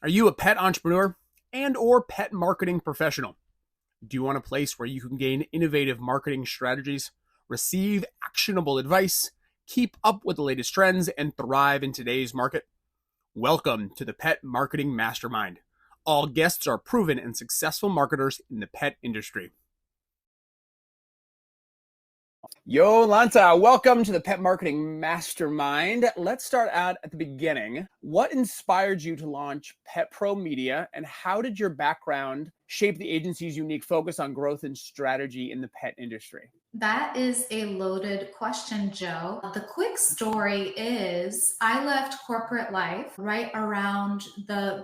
Are you a pet entrepreneur and or pet marketing professional? Do you want a place where you can gain innovative marketing strategies, receive actionable advice, keep up with the latest trends, and thrive in today's market? Welcome to the Pet Marketing Mastermind. All guests are proven and successful marketers in the pet industry. Jolanta, welcome to the Pet Marketing Mastermind. Let's start out at the beginning. What inspired you to launch Pet Pro Media, and how did your background shape the agency's unique focus on growth and strategy in the pet industry? That is a loaded question, Joe. The quick story is I left corporate life right around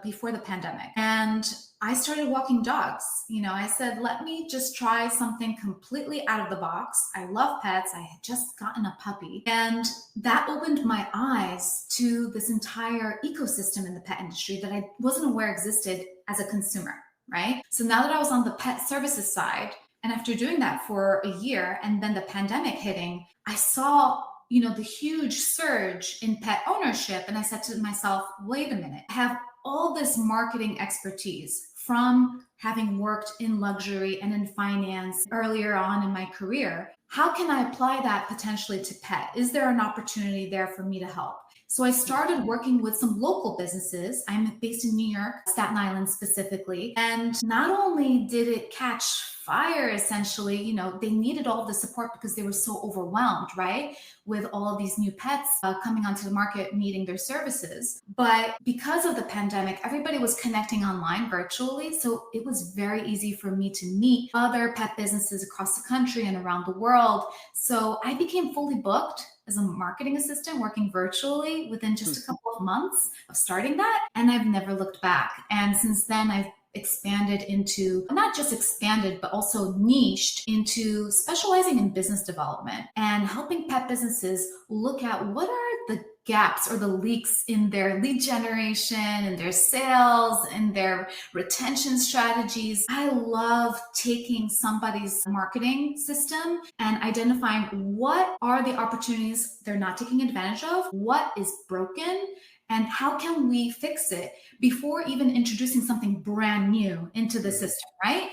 before the pandemic, and I started walking dogs. I said, let me just try something completely out of the box. I love pets. I had just gotten a puppy, and that opened my eyes to this entire ecosystem in the pet industry that I wasn't aware existed as a consumer, right? So now that I was on the pet services side, and after doing that for a year and then the pandemic hitting, I saw, the huge surge in pet ownership. And I said to myself, wait a minute, I have all this marketing expertise from having worked in luxury and in finance earlier on in my career. How can I apply that potentially to pet? Is there an opportunity there for me to help? So I started working with some local businesses. I'm based in New York, Staten Island specifically. And not only did it catch fire, essentially, they needed all the support because they were so overwhelmed, right? With all of these new pets coming onto the market, needing their services. But because of the pandemic, everybody was connecting online virtually. So it was very easy for me to meet other pet businesses across the country and around the world. So I became fully booked as a marketing assistant working virtually within just a couple of months of starting that. And I've never looked back. And since then, I've expanded into, not just expanded, but also niched into specializing in business development and helping pet businesses look at what are the gaps or the leaks in their lead generation and their sales and their retention strategies. I love taking somebody's marketing system and identifying what are the opportunities they're not taking advantage of, what is broken, and how can we fix it before even introducing something brand new into the system, right?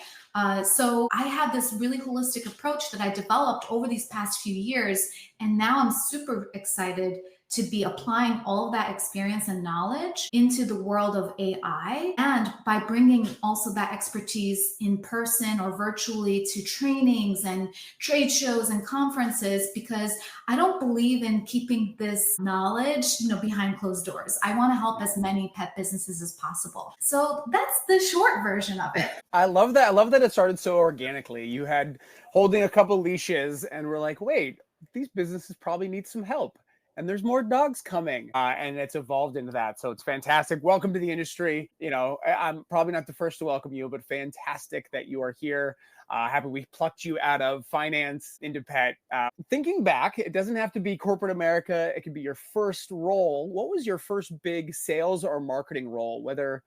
So I have this really holistic approach that I developed over these past few years. And now I'm super excited to be applying all of that experience and knowledge into the world of AI. And by bringing also that expertise in person or virtually to trainings and trade shows and conferences, because I don't believe in keeping this knowledge, behind closed doors. I want to help as many pet businesses as possible. So that's the short version of it. I love that. I love that it started so organically. You had holding a couple leashes and we're like, wait, these businesses probably need some help. And there's more dogs coming, and it's evolved into that. So it's fantastic. Welcome to the industry. I'm probably not the first to welcome you, but fantastic that you are here. Happy we plucked you out of finance into pet. Thinking back, it doesn't have to be corporate America. It could be your first role. What was your first big sales or marketing role? Whether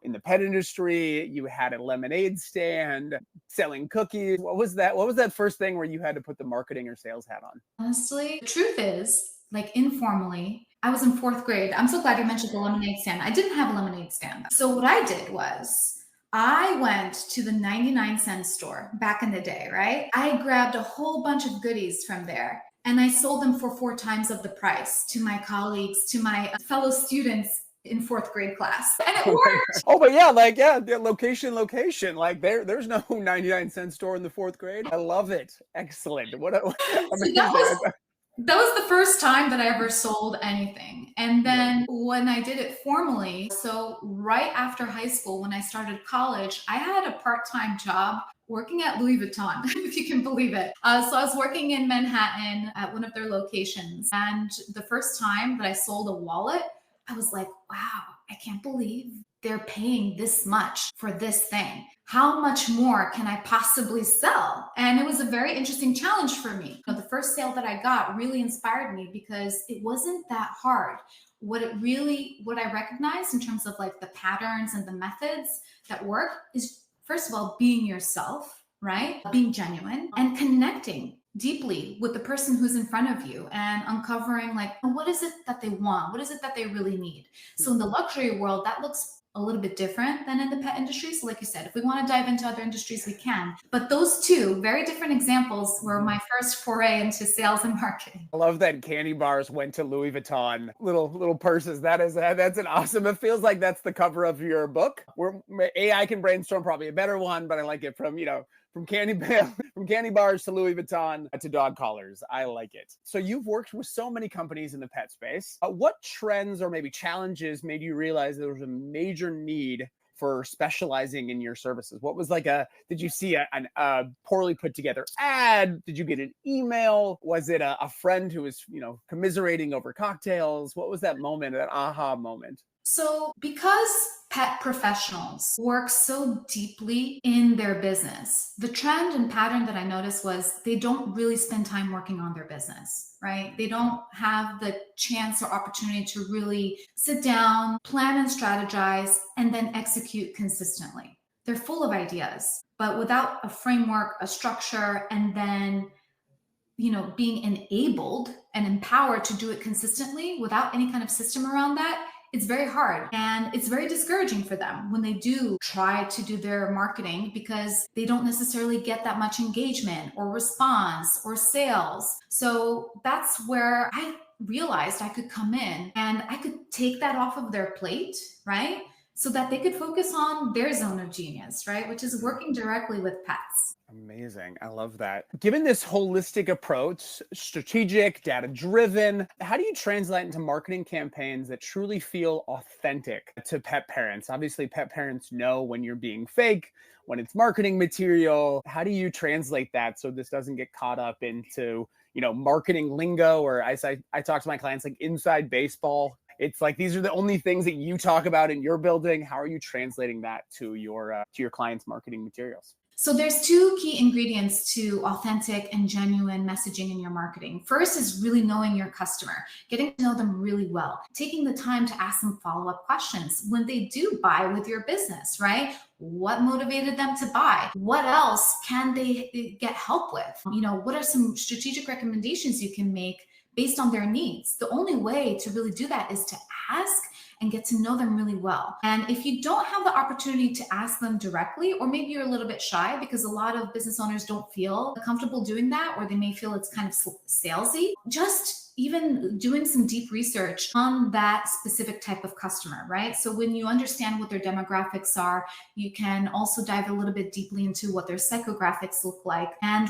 in the pet industry, you had a lemonade stand, selling cookies. What was that? What was that first thing where you had to put the marketing or sales hat on? Honestly, the truth is, informally, I was in fourth grade. I'm so glad you mentioned the lemonade stand. I didn't have a lemonade stand. So what I did was I went to the 99-cent store back in the day, right? I grabbed a whole bunch of goodies from there and I sold them for 4 times of the price to my colleagues, to my fellow students in fourth grade class. And it worked. The location. Like there's no 99-cent store in the fourth grade. I love it. Excellent. So that was the first time that I ever sold anything. And then when I did it formally, so right after high school, when I started college, I had a part-time job working at Louis Vuitton, if you can believe it. So I was working in Manhattan at one of their locations. And the first time that I sold a wallet, I was like, wow, I can't believe they're paying this much for this thing. How much more can I possibly sell? And it was a very interesting challenge for me. The first sale that I got really inspired me because it wasn't that hard. What I recognized in terms of the patterns and the methods that work is, first of all, being yourself, right? Being genuine and connecting deeply with the person who's in front of you and uncovering what is it that they want? What is it that they really need? So in the luxury world, that looks a little bit different than in the pet industry. So like you said, if we want to dive into other industries, we can. But those two very different examples were my first foray into sales and marketing. I love that candy bars went to Louis Vuitton, little purses. That's an awesome. It feels like that's the cover of your book. Where AI can brainstorm probably a better one, but I like it from from candy bars to Louis Vuitton to dog collars. I like it. So you've worked with so many companies in the pet space. What trends or maybe challenges made you realize there was a major need for specializing in your services? What was did you see a poorly put together ad? Did you get an email? Was it a friend who was, commiserating over cocktails? What was that moment, that aha moment? So because pet professionals work so deeply in their business, the trend and pattern that I noticed was they don't really spend time working on their business, right? They don't have the chance or opportunity to really sit down, plan and strategize, and then execute consistently. They're full of ideas, but without a framework, a structure, and then being enabled and empowered to do it consistently without any kind of system around that, it's very hard and it's very discouraging for them when they do try to do their marketing because they don't necessarily get that much engagement or response or sales. So that's where I realized I could come in and I could take that off of their plate, right? So that they could focus on their zone of genius, right? Which is working directly with pets. Amazing. I love that. Given this holistic approach, strategic, data-driven, how do you translate into marketing campaigns that truly feel authentic to pet parents? Obviously, pet parents know when you're being fake, when it's marketing material. How do you translate that so this doesn't get caught up into, marketing lingo, or I talk to my clients like inside baseball? It's like, these are the only things that you talk about in your building. How are you translating that to your clients' marketing materials? So there's two key ingredients to authentic and genuine messaging in your marketing. First is really knowing your customer, getting to know them really well, taking the time to ask them follow-up questions when they do buy with your business, right? What motivated them to buy? What else can they get help with? What are some strategic recommendations you can make based on their needs? The only way to really do that is to ask and get to know them really well. And if you don't have the opportunity to ask them directly, or maybe you're a little bit shy because a lot of business owners don't feel comfortable doing that, or they may feel it's kind of salesy, just even doing some deep research on that specific type of customer, right? So when you understand what their demographics are, you can also dive a little bit deeply into what their psychographics look like and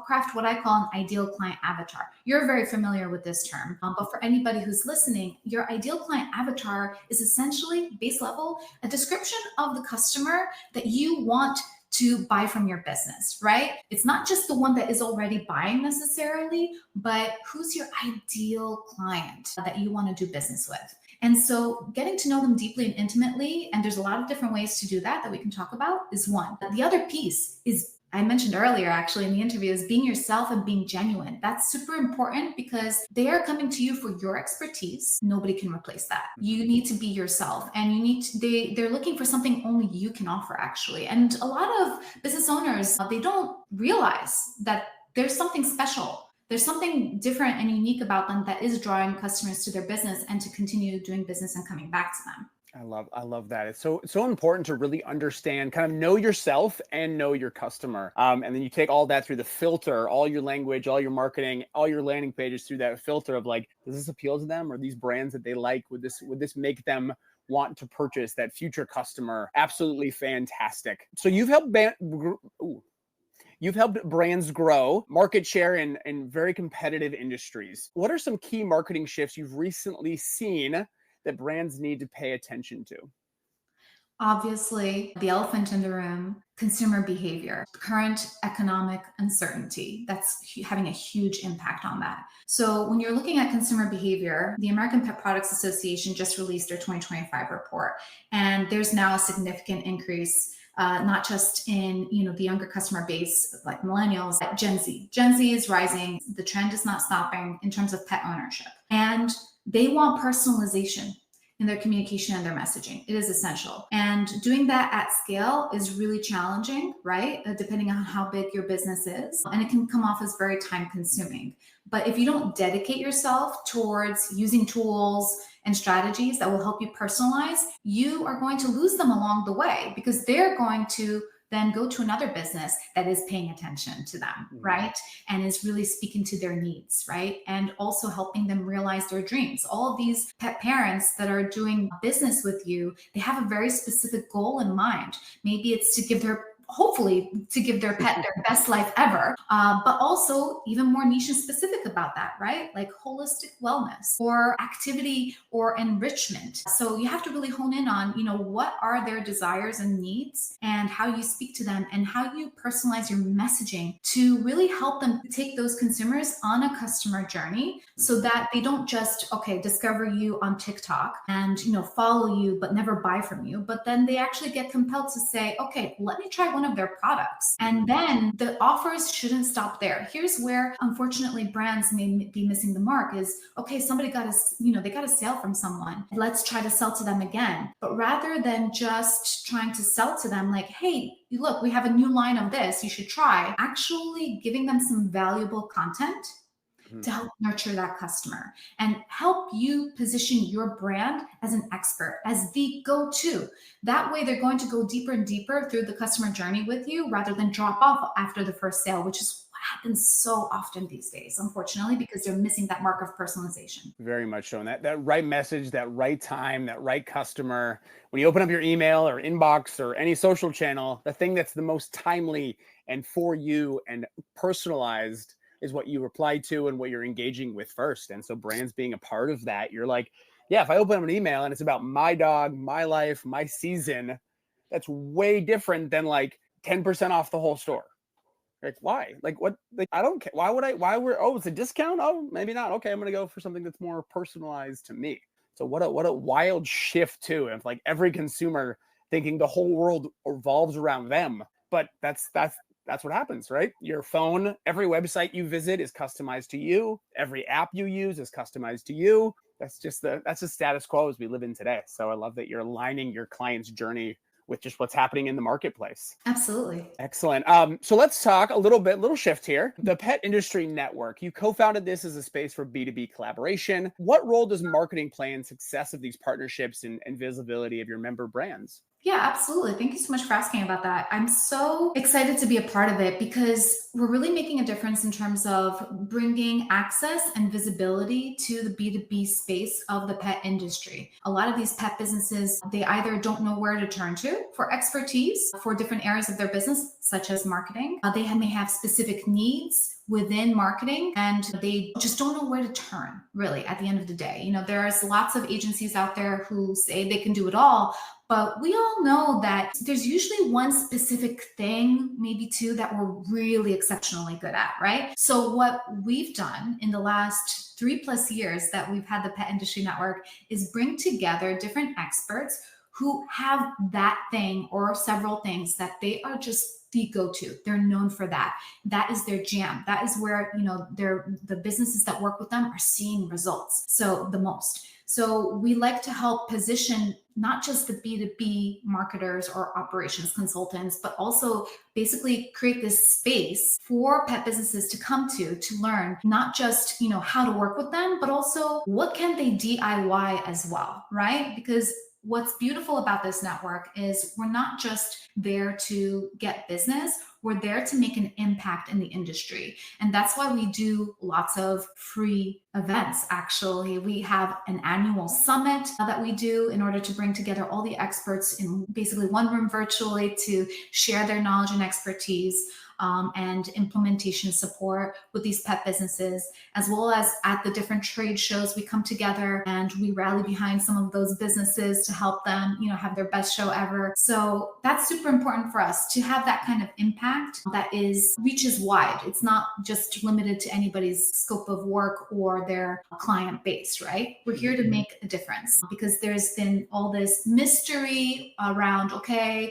craft what I call an ideal client avatar. You're very familiar with this term, but for anybody who's listening, your ideal client avatar is essentially, base level, a description of the customer that you want to buy from your business, right? It's not just the one that is already buying necessarily, but who's your ideal client that you want to do business with. And so getting to know them deeply and intimately, and there's a lot of different ways to do that we can talk about, is one. The other piece is, I mentioned earlier actually in the interview, is being yourself and being genuine. That's super important because they are coming to you for your expertise. Nobody can replace that. You need to be yourself, and they're looking for something only you can offer actually. And a lot of business owners, they don't realize that there's something special. There's something different and unique about them that is drawing customers to their business and to continue doing business and coming back to them. I love that. It's so important to really understand, kind of know yourself and know your customer. And then you take all that through the filter, all your language, all your marketing, all your landing pages through that filter of like, does this appeal to them? Or these brands that they like? Would this make them want to purchase that future customer? Absolutely fantastic. So you've helped brands grow market share in very competitive industries. What are some key marketing shifts you've recently seen that brands need to pay attention to? Obviously, the elephant in the room, consumer behavior, current economic uncertainty, that's having a huge impact on that. So when you're looking at consumer behavior, the American Pet Products Association just released their 2025 report, and there's now a significant increase, not just in the younger customer base like millennials, but Gen Z. Gen Z is rising. The trend is not stopping in terms of pet ownership, and they want personalization. in their communication and their messaging. It is essential. And doing that at scale is really challenging, right? Depending on how big your business is. And it can come off as very time consuming. But if you don't dedicate yourself towards using tools and strategies that will help you personalize, you are going to lose them along the way because they're going to then go to another business that is paying attention to them, right? And is really speaking to their needs, right? And also helping them realize their dreams. All of these pet parents that are doing business with you, they have a very specific goal in mind. Maybe it's to give their hopefully to give their pet their best life ever, but also even more niche and specific about that, right? Like holistic wellness or activity or enrichment. So you have to really hone in on, what are their desires and needs and how you speak to them and how you personalize your messaging to really help them take those consumers on a customer journey so that they don't just, discover you on TikTok and, follow you, but never buy from you. But then they actually get compelled to say, okay, let me try one of their products. And then the offers shouldn't stop there. Here's where, unfortunately, brands may be missing the mark is, somebody got they got a sale from someone. Let's try to sell to them again. But rather than just trying to sell to them like, hey, look, we have a new line of this, you should try, actually giving them some valuable content to help nurture that customer and help you position your brand as an expert, as the go-to. That way they're going to go deeper and deeper through the customer journey with you rather than drop off after the first sale, which is what happens so often these days, unfortunately, because they're missing that mark of personalization. Very much so. And that right message, that right time, that right customer, when you open up your email or inbox or any social channel, the thing that's the most timely and for you and personalized is what you reply to and what you're engaging with first. And so brands being a part of that, you're like, yeah, if I open up an email and it's about my dog, my life, my season, that's way different than like 10% off the whole store. Like, why? Like, what? Like, I don't care. It's a discount? Oh, maybe not. Okay, I'm going to go for something that's more personalized to me. So what a wild shift too. Of like every consumer thinking the whole world revolves around them. But that's what happens, right? Your phone, every website you visit is customized to you. Every app you use is customized to you. That's the status quo as we live in today. So I love that you're aligning your client's journey with just what's happening in the marketplace. Absolutely. Excellent. So let's talk a little shift here. The Pet Industry Network. You co-founded this as a space for B2B collaboration. What role does marketing play in success of these partnerships and visibility of your member brands? Yeah, absolutely. Thank you so much for asking about that. I'm so excited to be a part of it because we're really making a difference in terms of bringing access and visibility to the B2B space of the pet industry. A lot of these pet businesses, they either don't know where to turn to for expertise for different areas of their business, such as marketing. They may have specific needs within marketing and they just don't know where to turn, really, at the end of the day. There's lots of agencies out there who say they can do it all, but we all know that there's usually one specific thing, maybe two, that we're really exceptionally good at, right? So what we've done in the last 3+ years that we've had the Pet Industry Network is bring together different experts who have that thing or several things that they are just the go-to. They're known for that. That is their jam. That is where, the businesses that work with them are seeing results. So the most. So we like to help position not just the B2B marketers or operations consultants, but also basically create this space for pet businesses to come to learn not just, how to work with them, but also what can they DIY as well, right? Because what's beautiful about this network is we're not just there to get business, we're there to make an impact in the industry. And that's why we do lots of free events. Actually, we have an annual summit that we do in order to bring together all the experts in basically one room virtually to share their knowledge and expertise. And implementation support with these pet businesses, as well as at the different trade shows, we come together and we rally behind some of those businesses to help them, have their best show ever. So that's super important for us to have that kind of impact that reaches wide. It's not just limited to anybody's scope of work or their client base, right? We're here to make a difference because there's been all this mystery around,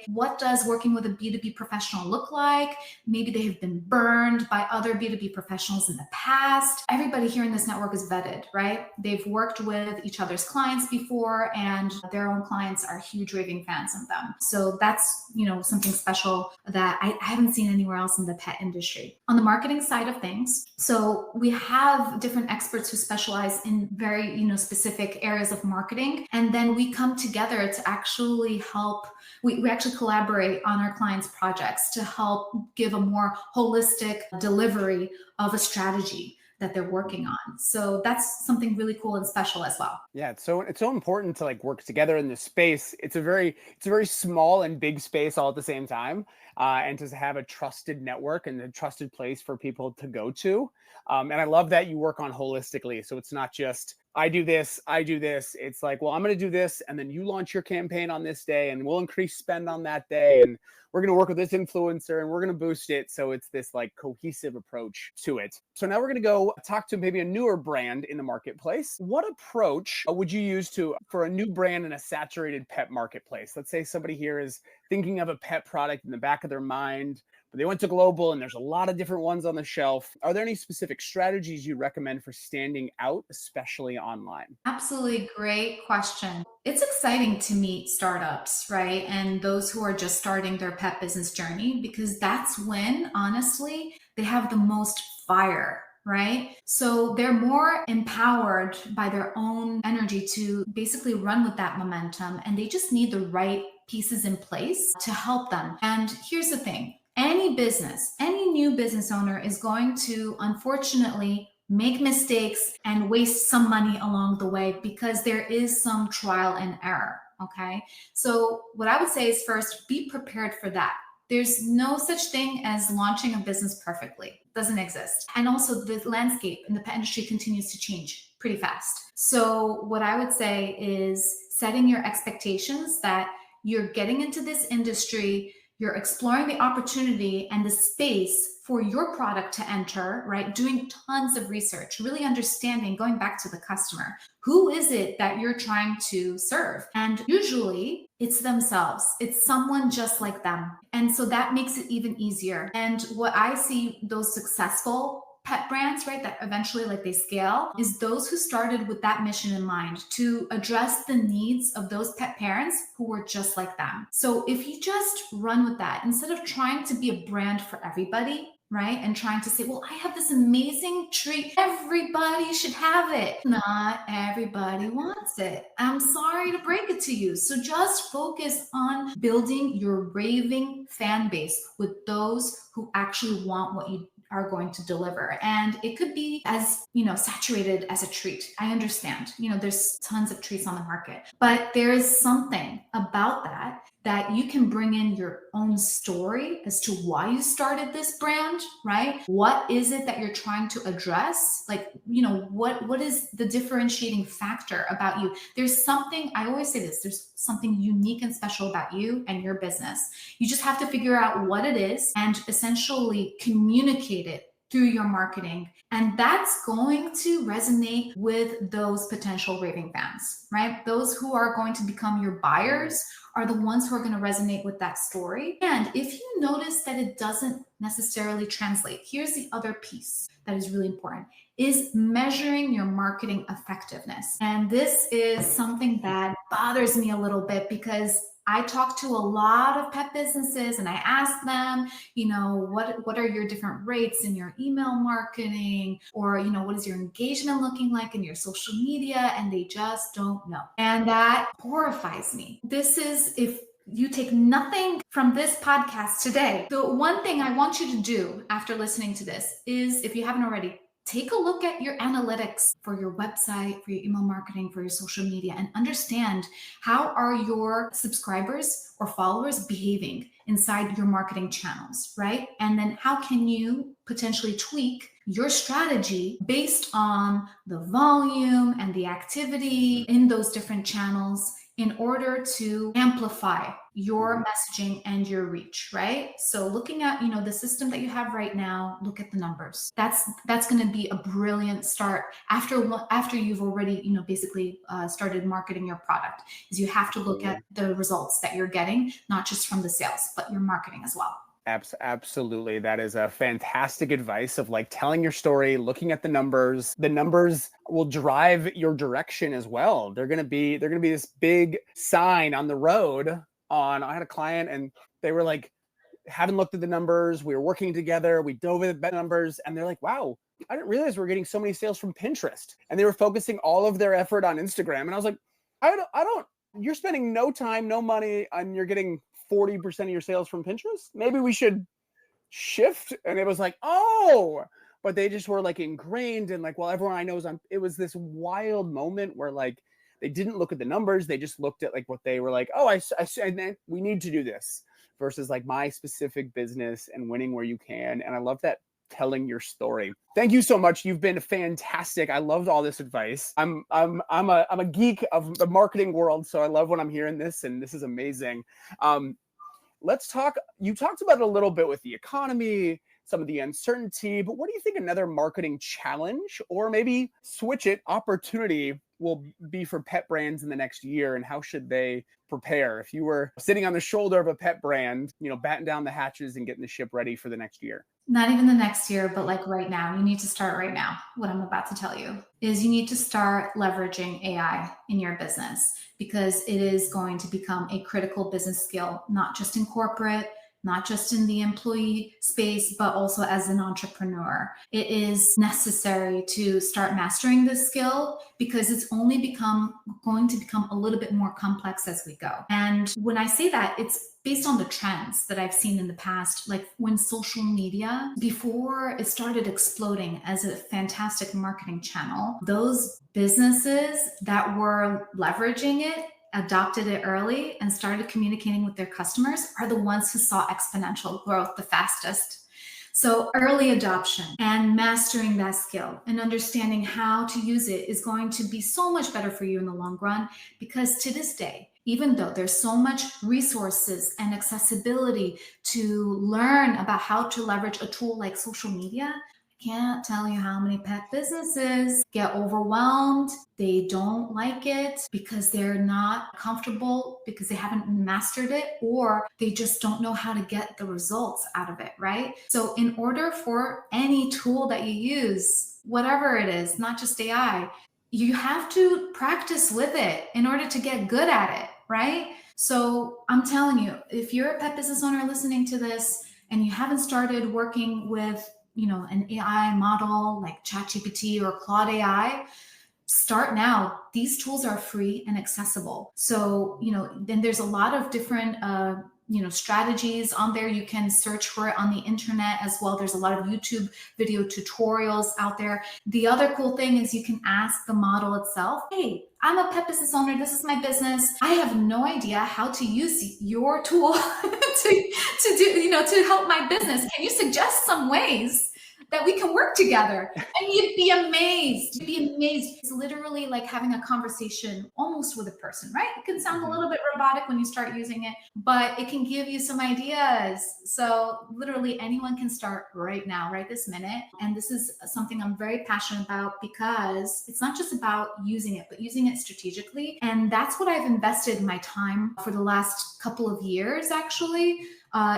what does working with a B2B professional look like? Maybe maybe they have been burned by other B2B professionals in the past. Everybody here in this network is vetted, right? They've worked with each other's clients before, and their own clients are huge raving fans of them. So that's, something special that I haven't seen anywhere else in the pet industry. On the marketing side of things, so we have different experts who specialize in very, specific areas of marketing. And then we come together to actually help. We actually collaborate on our clients' projects to help give a more holistic delivery of a strategy that they're working on. So that's something really cool and special as well. Yeah, it's so important to work together in this space. It's a very small and big space all at the same time, and to have a trusted network and a trusted place for people to go to. And I love that you work on holistically. So it's not just I do this. It's like, well, I'm going to do this, and then you launch your campaign on this day, and we'll increase spend on that day, and we're going to work with this influencer, and we're going to boost it. So it's this cohesive approach to it. So now we're going to go talk to maybe a newer brand in the marketplace. What approach would you use for a new brand in a saturated pet marketplace? Let's say somebody here is thinking of a pet product in the back of their mind, but they went to global and there's a lot of different ones on the shelf. Are there any specific strategies you recommend for standing out, especially online? Absolutely great question. It's exciting to meet startups, right? And those who are just starting their pet business journey, because that's when, honestly, they have the most fire, right? So they're more empowered by their own energy to basically run with that momentum. And they just need the right pieces in place to help them. And here's the thing. Any business, any new business owner is going to, unfortunately, make mistakes and waste some money along the way because there is some trial and error. Okay. So what I would say is, first, be prepared for that. There's no such thing as launching a business perfectly. It doesn't exist. And also the landscape in the pet industry continues to change pretty fast. So what I would say is setting your expectations that you're getting into this industry, you're exploring the opportunity and the space for your product to enter, right? Doing tons of research, really understanding, going back to the customer. Who is it that you're trying to serve? And usually it's themselves. It's someone just like them. And so that makes it even easier. And what I see those successful pet brands, right, that eventually they scale, is those who started with that mission in mind to address the needs of those pet parents who were just like them. So if you just run with that, instead of trying to be a brand for everybody, right, and trying to say, well, I have this amazing treat, everybody should have it. Not everybody wants it. I'm sorry to break it to you. So just focus on building your raving fan base with those who actually want what you are going to deliver. And it could be as, saturated as a treat. I understand, there's tons of treats on the market, but there is something about that you can bring in your own story as to why you started this brand, right? What is it that you're trying to address? What is the differentiating factor about you? There's something, I always say this, there's something unique and special about you and your business. You just have to figure out what it is and essentially communicate it through your marketing. And that's going to resonate with those potential raving fans, right? Those who are going to become your buyers are the ones who are going to resonate with that story. And if you notice that it doesn't necessarily translate, here's the other piece that is really important, is measuring your marketing effectiveness. And this is something that bothers me a little bit because I talk to a lot of pet businesses and I ask them, what are your different rates in your email marketing, or, what is your engagement looking like in your social media? And they just don't know. And that horrifies me. This is, if you take nothing from this podcast today, the one thing I want you to do after listening to this is, if you haven't already, take a look at your analytics for your website, for your email marketing, for your social media, and understand how are your subscribers or followers behaving inside your marketing channels, right? And then how can you potentially tweak your strategy based on the volume and the activity in those different channels in order to amplify your messaging and your reach, right? So looking at, the system that you have right now, look at the numbers. That's going to be a brilliant start after you've already, basically started marketing your product, is you have to look at the results that you're getting, not just from the sales, but your marketing as well. Absolutely. That is a fantastic advice of like telling your story, looking at the numbers. The numbers will drive your direction as well. They're going to be this big sign on the road I had a client and they were like, haven't looked at the numbers. We were working together. We dove into the numbers and they're like, wow, I didn't realize we're getting so many sales from Pinterest. And they were focusing all of their effort on Instagram. And I was like, I don't, you're spending no time, no money, and you're getting 40% of your sales from Pinterest. Maybe we should shift. And it was like, oh, but they just were like ingrained and like, well, everyone I know is on. It was this wild moment where like, they didn't look at the numbers. They just looked at like what they were like, oh, I we need to do this versus like my specific business and winning where you can. And I love that telling your story. Thank you so much. You've been fantastic. I loved all this advice. I'm a geek of the marketing world, so I love when I'm hearing this, and this is amazing. Let's talk. You talked about it a little bit with the economy, some of the uncertainty, but what do you think another marketing challenge or maybe switch it opportunity will be for pet brands in the next year, and how should they prepare? If you were sitting on the shoulder of a pet brand, batten down the hatches and getting the ship ready for the next year. Not even the next year, but like right now, you need to start right now. What I'm about to tell you is you need to start leveraging AI in your business because it is going to become a critical business skill, not just in corporate, not just in the employee space, but also as an entrepreneur. It is necessary to start mastering this skill because it's only going to become a little bit more complex as we go. And when I say that, it's based on the trends that I've seen in the past, like when social media, before it started exploding as a fantastic marketing channel, those businesses that were leveraging it adopted it early and started communicating with their customers are the ones who saw exponential growth the fastest. So early adoption and mastering that skill and understanding how to use it is going to be so much better for you in the long run, because to this day, even though there's so much resources and accessibility to learn about how to leverage a tool like social media, can't tell you how many pet businesses get overwhelmed. They don't like it because they're not comfortable, because they haven't mastered it, or they just don't know how to get the results out of it, right? So in order for any tool that you use, whatever it is, not just AI, you have to practice with it in order to get good at it, right? So I'm telling you, if you're a pet business owner listening to this and you haven't started working with an AI model like ChatGPT or Claude AI, start now. These tools are free and accessible. So, then there's a lot of different, strategies on there. You can search for it on the internet as well. There's a lot of YouTube video tutorials out there. The other cool thing is you can ask the model itself, hey, I'm a pet business owner. This is my business. I have no idea how to use your tool to help my business. Can you suggest some ways that we can work together? And you'd be amazed. It's literally like having a conversation almost with a person, right? It can sound a little bit robotic when you start using it, but it can give you some ideas. So literally anyone can start right now, right this minute. And this is something I'm very passionate about because it's not just about using it, but using it strategically. And that's what I've invested my time for the last couple of years, actually.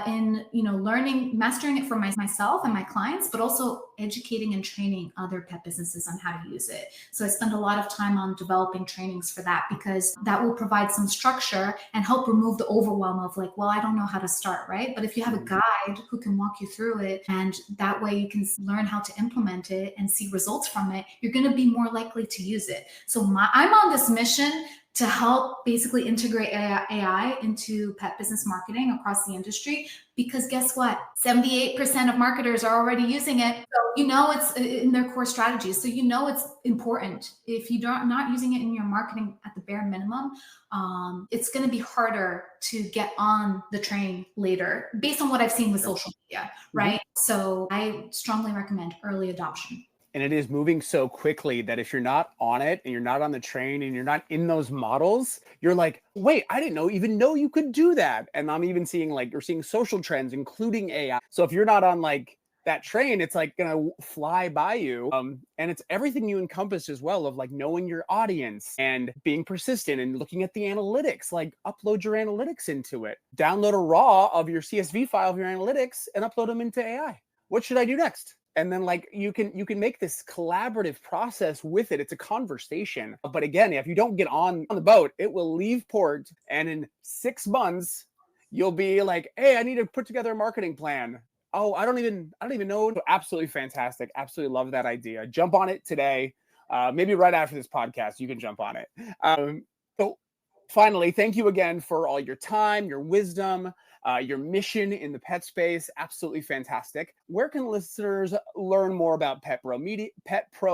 In learning, mastering it for myself and my clients, but also educating and training other pet businesses on how to use it. So I spend a lot of time on developing trainings for that, because that will provide some structure and help remove the overwhelm of like, well, I don't know how to start, right? But if you have a guide who can walk you through it, and that way you can learn how to implement it and see results from it, you're going to be more likely to use it. So I'm on this mission to help basically integrate AI into pet business marketing across the industry, because guess what? 78% of marketers are already using it. So it's in their core strategies. So it's important. If you're not using it in your marketing at the bare minimum, it's going to be harder to get on the train later, based on what I've seen with social media, right? So I strongly recommend early adoption. And it is moving so quickly that if you're not on it and you're not on the train and you're not in those models, you're like, wait, I didn't even know you could do that. And I'm even seeing you're seeing social trends, including AI. So if you're not on that train, it's like gonna fly by you. And it's everything you encompass as well, of like knowing your audience and being persistent and looking at the analytics. Like upload your analytics into it. Download a raw of your CSV file of your analytics and upload them into AI. What should I do next? And then like you can make this collaborative process with it. It's a conversation. But again, if you don't get on the boat, it will leave port. And in 6 months, you'll be like, hey, I need to put together a marketing plan. Oh, I don't even know. Absolutely fantastic. Absolutely love that idea. Jump on it today. Maybe right after this podcast, you can jump on it. So finally, thank you again for all your time, your wisdom, your mission in the pet space. Absolutely fantastic. Where can listeners learn more about Pet Pro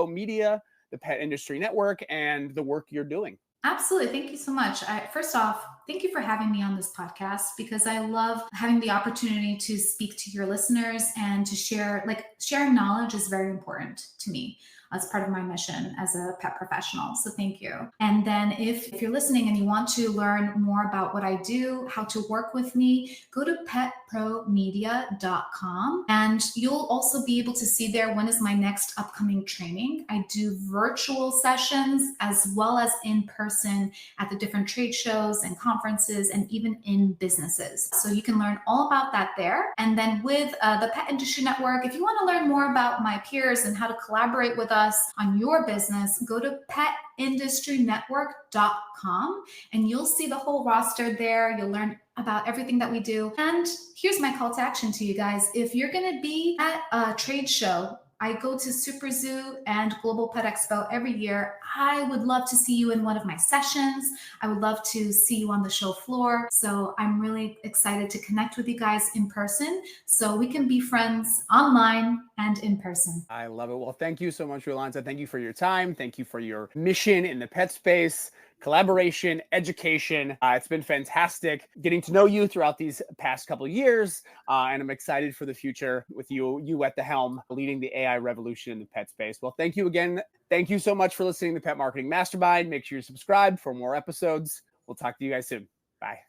Media, the Pet Industry Network, and the work you're doing? Absolutely. Thank you so much. First off, thank you for having me on this podcast, because I love having the opportunity to speak to your listeners and to sharing knowledge is very important to me as part of my mission as a pet professional. So thank you. And then if you're listening and you want to learn more about what I do, how to work with me, go to petpromedia.com, and you'll also be able to see there when is my next upcoming training. I do virtual sessions as well as in person at the different trade shows and conferences, and even in businesses. So you can learn all about that there. And then with the Pet Industry Network, if you want to learn more about my peers and how to collaborate with us on your business, go to petindustryNetwork.com, and you'll see the whole roster there. You'll learn about everything that we do. And here's my call to action to you guys. If you're going to be at a trade show, I go to Super Zoo and Global Pet Expo every year. I would love to see you in one of my sessions. I would love to see you on the show floor. So I'm really excited to connect with you guys in person so we can be friends online and in person. I love it. Well, thank you so much, Jolanta. Thank you for your time. Thank you for your mission in the pet space. Collaboration, education. It's been fantastic getting to know you throughout these past couple of years. And I'm excited for the future with you at the helm, leading the AI revolution in the pet space. Well, thank you again. Thank you so much for listening to Pet Marketing Mastermind. Make sure you subscribe for more episodes. We'll talk to you guys soon. Bye.